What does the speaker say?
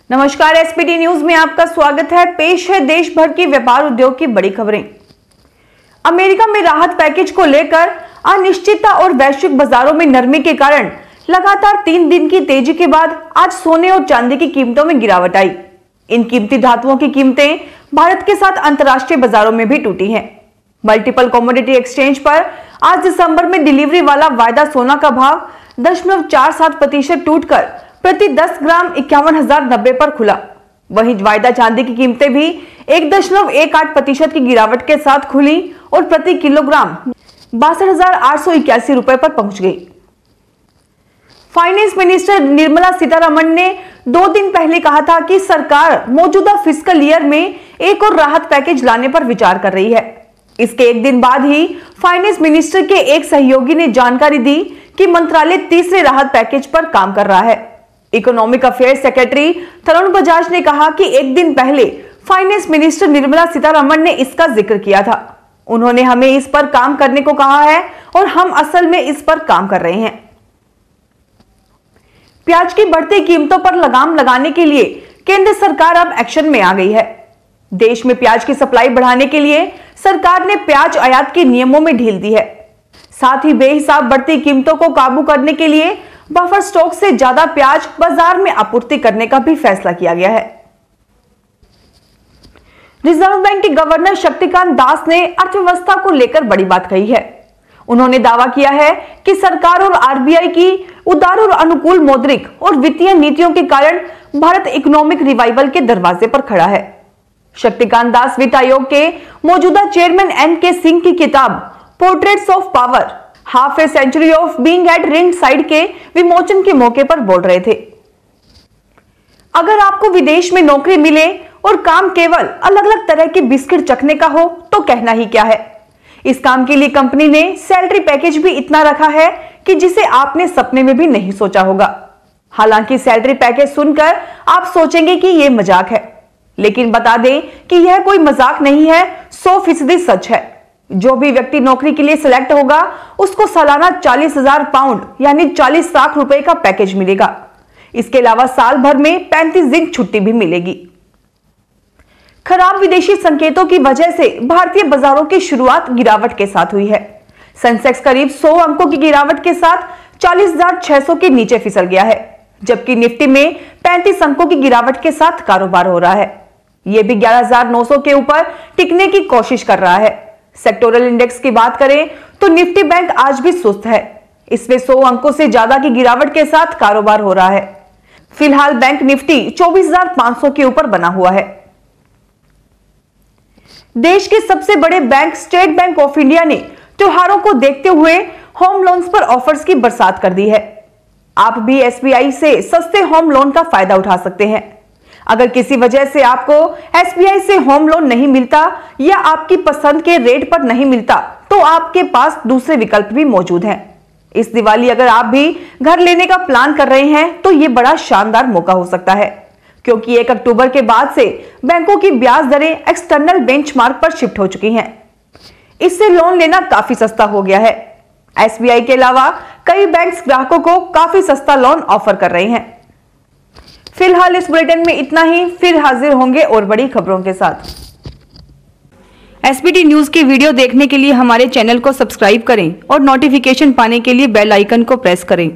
नमस्कार, SPT news में आपका स्वागत है। पेश है देश भर की व्यापार उद्योग की बड़ी खबरें। अमेरिका में राहत पैकेज को लेकर अनिश्चितता और वैश्विक बाजारों में नरमी के कारण लगातार 3 दिन की तेजी के बाद आज सोने और चांदी की कीमतों में गिरावट आई। इन कीमती धातुओं की कीमतें भारत के साथ अंतर्राष्ट्रीय बाजारों में भी टूटी हैं। मल्टीपल कमोडिटी एक्सचेंज पर आज दिसंबर में डिलीवरी वाला वायदा सोना का भाव 0.47% टूटकर प्रति 10 ग्राम 51,090 पर खुला। वहीं वायदा चांदी की कीमतें भी 1.18% की गिरावट के साथ खुली और प्रति किलोग्राम 62,881 रुपए पर पहुंच गई। फाइनेंस मिनिस्टर निर्मला सीतारमण ने 2 दिन पहले कहा था कि सरकार मौजूदा फिस्कल ईयर में एक और राहत पैकेज लाने पर विचार कर रही है। इसके एक दिन बाद ही फाइनेंस मिनिस्टर के एक सहयोगी ने जानकारी दी कि मंत्रालय तीसरे राहत पैकेज पर काम कर रहा है। Economic affairs secretary Tarun Bajaj ने कहा कि एक दिन पहले फाइनेंस मिनिस्टर निर्मला सीतारमण ने इसका जिक्र किया था। उन्होंने हमें इस पर काम करने को कहा है और हम असल में इस पर काम कर रहे हैं। प्याज की बढ़ती कीमतों पर लगाम लगाने के लिए केंद्र सरकार अब एक्शन में आ गई है। देश में प्याज की सप्लाई बढ़ाने के लिए सरकार ने प्याज आयात के नियमों में ढील दी है। साथ ही बेहिसाब बढ़ती कीमतों को काबू करने के लिए बफर स्टॉक से ज्यादा प्याज बाजार में आपूर्ति करने का भी फैसला किया गया है। रिजर्व बैंक के गवर्नर शक्तिकांत दास ने अर्थव्यवस्था को लेकर बड़ी बात कही है। उन्होंने दावा किया है कि सरकार और आरबीआई की उदार और अनुकूल मौद्रिक और वित्तीय नीतियों के कारण भारत इकोनॉमिक रिवाइवल के दरवाजे पर खड़ा है। शक्तिकांत दास वित्त आयोग के मौजूदा चेयरमैन एन.के. सिंह की किताब portraits of power half a century of being at ringside के विमोचन के मौके पर बोल रहे थे। अगर आपको विदेश में नौकरी मिले और काम केवल अलग अलग तरह के बिस्किट चखने का हो तो कहना ही क्या है। इस काम के लिए कंपनी ने सैलरी पैकेज भी इतना रखा है कि जिसे आपने सपने में भी नहीं सोचा होगा। हालांकि सैलरी पैकेज सुनकर आप सोचेंगे कि यह मजाक है, लेकिन बता दें कि यह कोई मजाक नहीं है, 100% सच है। जो भी व्यक्ति नौकरी के लिए सिलेक्ट होगा उसको सालाना 40,000 पाउंड यानी 40 लाख रुपए का पैकेज मिलेगा। इसके अलावा साल भर में 35 दिन छुट्टी भी मिलेगी। खराब विदेशी संकेतों की वजह से भारतीय बाजारों की शुरुआत गिरावट के साथ हुई है। सेंसेक्स करीब 100 अंकों की गिरावट के साथ 40,600 के नीचे फिसल गया है, जबकि निफ्टी में 35 अंकों की गिरावट के साथ कारोबार हो रहा है। यह भी 11,900 के ऊपर टिकने की कोशिश कर रहा है। सेक्टोरल इंडेक्स की बात करें तो निफ्टी बैंक आज भी सुस्त है। इसमें 100 अंकों से ज्यादा की गिरावट के साथ कारोबार हो रहा है। फिलहाल बैंक निफ्टी 24,500 के ऊपर बना हुआ है। देश के सबसे बड़े bank state bank of India ने त्योहारों को देखते हुए होम लोन्स पर ऑफर्स की बरसात कर दी है। आप भी एसबीआई से सस्ते होम लोन का फायदा उठा सकते हैं। अगर किसी वजह से आपको एसबीआई से होम लोन नहीं मिलता या आपकी पसंद के रेट पर नहीं मिलता तो आपके पास दूसरे विकल्प भी मौजूद हैं। इस दिवाली अगर आप भी घर लेने का प्लान कर रहे हैं तो यह बड़ा शानदार मौका हो सकता है, क्योंकि 1 अक्टूबर के बाद से बैंकों की ब्याज दरें एक्सटर्नल बेंचमार्क पर शिफ्ट हो चुकी हैं। इससे लोन लेना काफी सस्ता हो गया है। एसबीआई के अलावा कई बैंक ग्राहकों को काफी सस्ता लोन ऑफर कर रहे हैं। फिलहाल इस बुलेटिन में इतना ही, फिर हाजिर होंगे और बड़ी खबरों के साथ। एसपीटी न्यूज की वीडियो देखने के लिए हमारे चैनल को सब्सक्राइब करें और नोटिफिकेशन पाने के लिए बेल आइकन को प्रेस करें।